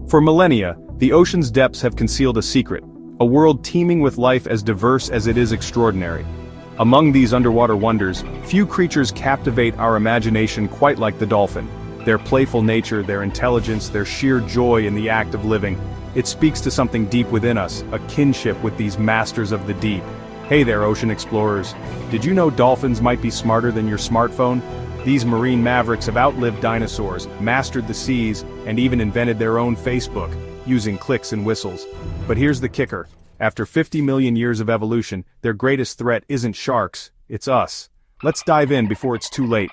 For millennia, the ocean's depths have concealed a secret, a world teeming with life as diverse as it is extraordinary. Among these underwater wonders, few creatures captivate our imagination quite like the dolphin. Their playful nature, their intelligence, their sheer joy in the act of living. It speaks to something deep within us, a kinship with these masters of the deep. Hey there, ocean explorers. Did you know dolphins might be smarter than your smartphone? These marine mavericks have outlived dinosaurs, mastered the seas, and even invented their own Facebook, using clicks and whistles. But here's the kicker. After 50 million years of evolution, their greatest threat isn't sharks, it's us. Let's dive in before it's too late.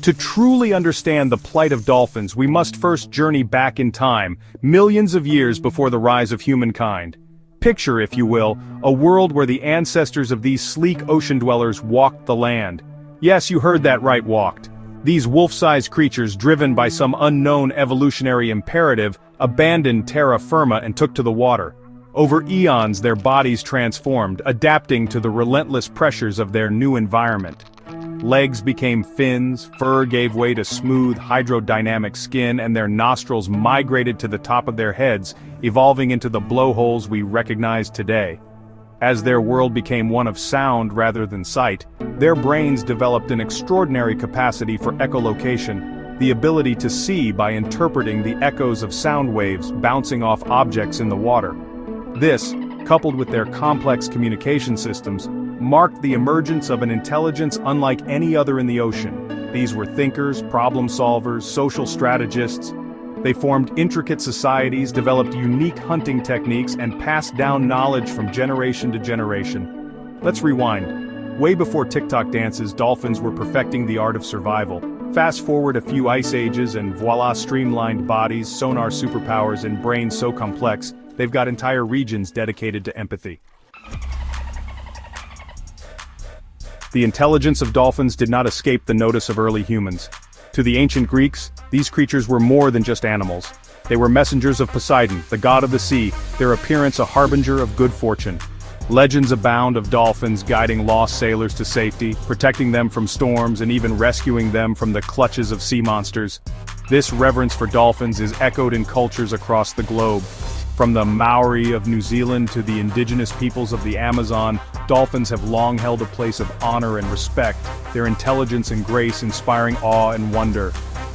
To truly understand the plight of dolphins, we must first journey back in time, millions of years before the rise of humankind. Picture, if you will, a world where the ancestors of these sleek ocean dwellers walked the land. Yes, you heard that right, walked. These wolf-sized creatures, driven by some unknown evolutionary imperative, abandoned terra firma and took to the water. Over eons, their bodies transformed, adapting to the relentless pressures of their new environment. Legs became fins, fur gave way to smooth, hydrodynamic skin, and their nostrils migrated to the top of their heads, evolving into the blowholes we recognize today. As their world became one of sound rather than sight, their brains developed an extraordinary capacity for echolocation, the ability to see by interpreting the echoes of sound waves bouncing off objects in the water. This, coupled with their complex communication systems, marked the emergence of an intelligence unlike any other in the ocean. These were thinkers, problem solvers, social strategists. They formed intricate societies, developed unique hunting techniques, and passed down knowledge from generation to generation. Let's rewind. Way before TikTok dances, dolphins were perfecting the art of survival. Fast forward a few ice ages and voila, streamlined bodies, sonar superpowers, and brains so complex, they've got entire regions dedicated to empathy. The intelligence of dolphins did not escape the notice of early humans. To the ancient Greeks, these creatures were more than just animals. They were messengers of Poseidon, the god of the sea, their appearance a harbinger of good fortune. Legends abound of dolphins guiding lost sailors to safety, protecting them from storms, and even rescuing them from the clutches of sea monsters. This reverence for dolphins is echoed in cultures across the globe. From the Maori of New Zealand to the indigenous peoples of the Amazon, dolphins have long held a place of honor and respect, their intelligence and grace inspiring awe and wonder.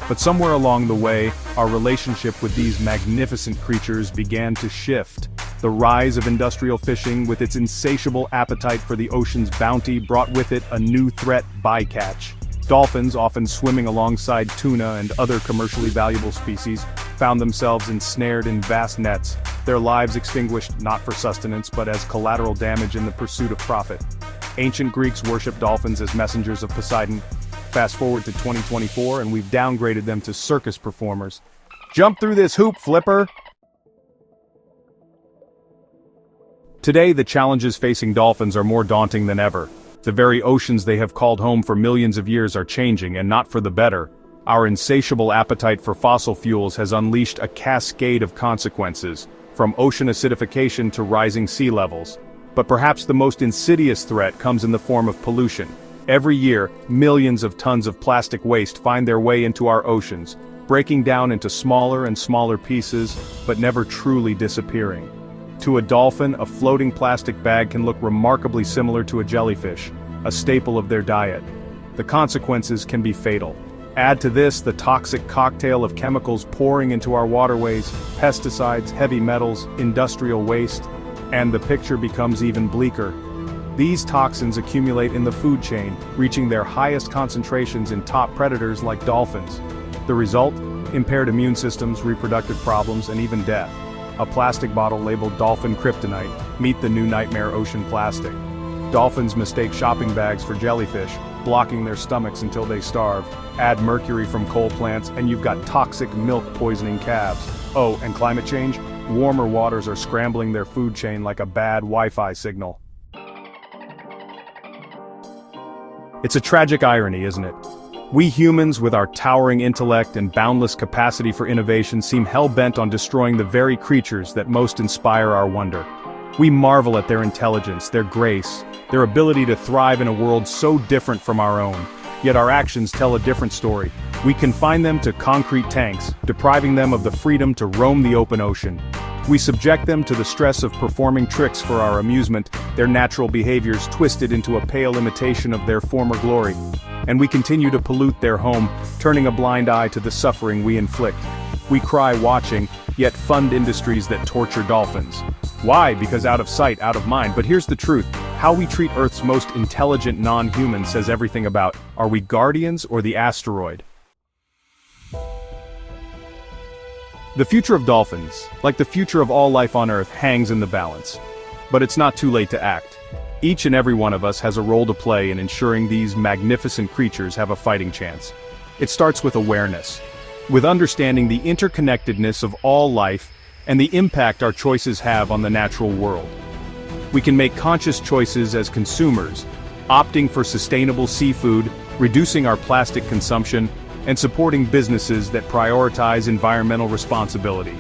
But somewhere along the way, our relationship with these magnificent creatures began to shift. The rise of industrial fishing, with its insatiable appetite for the ocean's bounty, brought with it a new threat: bycatch. Dolphins, often swimming alongside tuna and other commercially valuable species, found themselves ensnared in vast nets, their lives extinguished not for sustenance but as collateral damage in the pursuit of profit. Ancient Greeks worshipped dolphins as messengers of Poseidon. Fast forward to 2024 and we've downgraded them to circus performers. Jump through this hoop, flipper! Today, the challenges facing dolphins are more daunting than ever. The very oceans they have called home for millions of years are changing, and not for the better. Our insatiable appetite for fossil fuels has unleashed a cascade of consequences, from ocean acidification to rising sea levels. But perhaps the most insidious threat comes in the form of pollution. Every year, millions of tons of plastic waste find their way into our oceans, breaking down into smaller and smaller pieces, but never truly disappearing. To a dolphin, a floating plastic bag can look remarkably similar to a jellyfish, a staple of their diet. The consequences can be fatal. Add to this the toxic cocktail of chemicals pouring into our waterways, pesticides, heavy metals, industrial waste, and the picture becomes even bleaker. These toxins accumulate in the food chain, reaching their highest concentrations in top predators like dolphins. The result? Impaired immune systems, reproductive problems, and even death. A plastic bottle labeled Dolphin Kryptonite. Meet the new nightmare: ocean plastic. Dolphins mistake shopping bags for jellyfish, blocking their stomachs until they starve. Add mercury from coal plants and you've got toxic milk poisoning calves. Oh, and climate change? Warmer waters are scrambling their food chain like a bad Wi-Fi signal. It's a tragic irony, isn't it? We humans, with our towering intellect and boundless capacity for innovation, seem hell-bent on destroying the very creatures that most inspire our wonder. We marvel at their intelligence, their grace, their ability to thrive in a world so different from our own. Yet our actions tell a different story. We confine them to concrete tanks, depriving them of the freedom to roam the open ocean. We subject them to the stress of performing tricks for our amusement, their natural behaviors twisted into a pale imitation of their former glory. And we continue to pollute their home, turning a blind eye to the suffering we inflict. We cry watching, yet fund industries that torture dolphins. Why? Because out of sight, out of mind. But here's the truth. How we treat Earth's most intelligent non-human says everything about, are we guardians or the asteroid? The future of dolphins, like the future of all life on Earth, hangs in the balance. But it's not too late to act. Each and every one of us has a role to play in ensuring these magnificent creatures have a fighting chance. It starts with awareness, with understanding the interconnectedness of all life and the impact our choices have on the natural world. We can make conscious choices as consumers, opting for sustainable seafood, reducing our plastic consumption, and supporting businesses that prioritize environmental responsibility.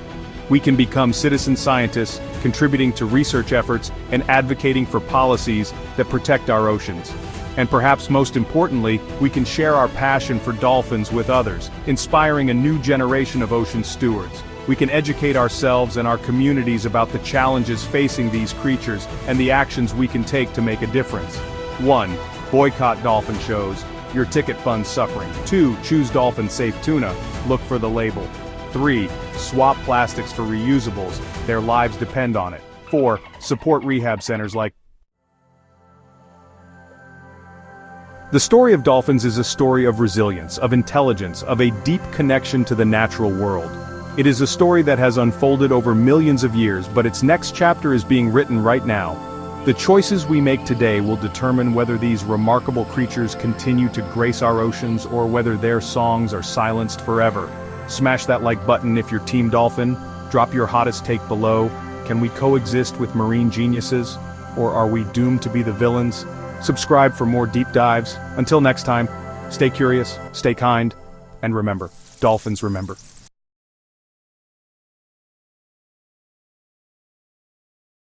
We can become citizen scientists, contributing to research efforts and advocating for policies that protect our oceans. And perhaps most importantly, we can share our passion for dolphins with others, inspiring a new generation of ocean stewards. We can educate ourselves and our communities about the challenges facing these creatures and the actions we can take to make a difference. 1. Boycott dolphin shows. Your ticket funds suffering. 2. Choose dolphin-safe tuna. Look for the label. 3. Swap plastics for reusables. Their lives depend on it. 4. Support rehab centers like. The story of dolphins is a story of resilience, of intelligence, of a deep connection to the natural world. It is a story that has unfolded over millions of years, but its next chapter is being written right now. The choices we make today will determine whether these remarkable creatures continue to grace our oceans or whether their songs are silenced forever. Smash that like button if you're Team Dolphin. Drop your hottest take below. Can we coexist with marine geniuses? Or are we doomed to be the villains? Subscribe for more deep dives. Until next time, stay curious, stay kind, and remember, dolphins remember.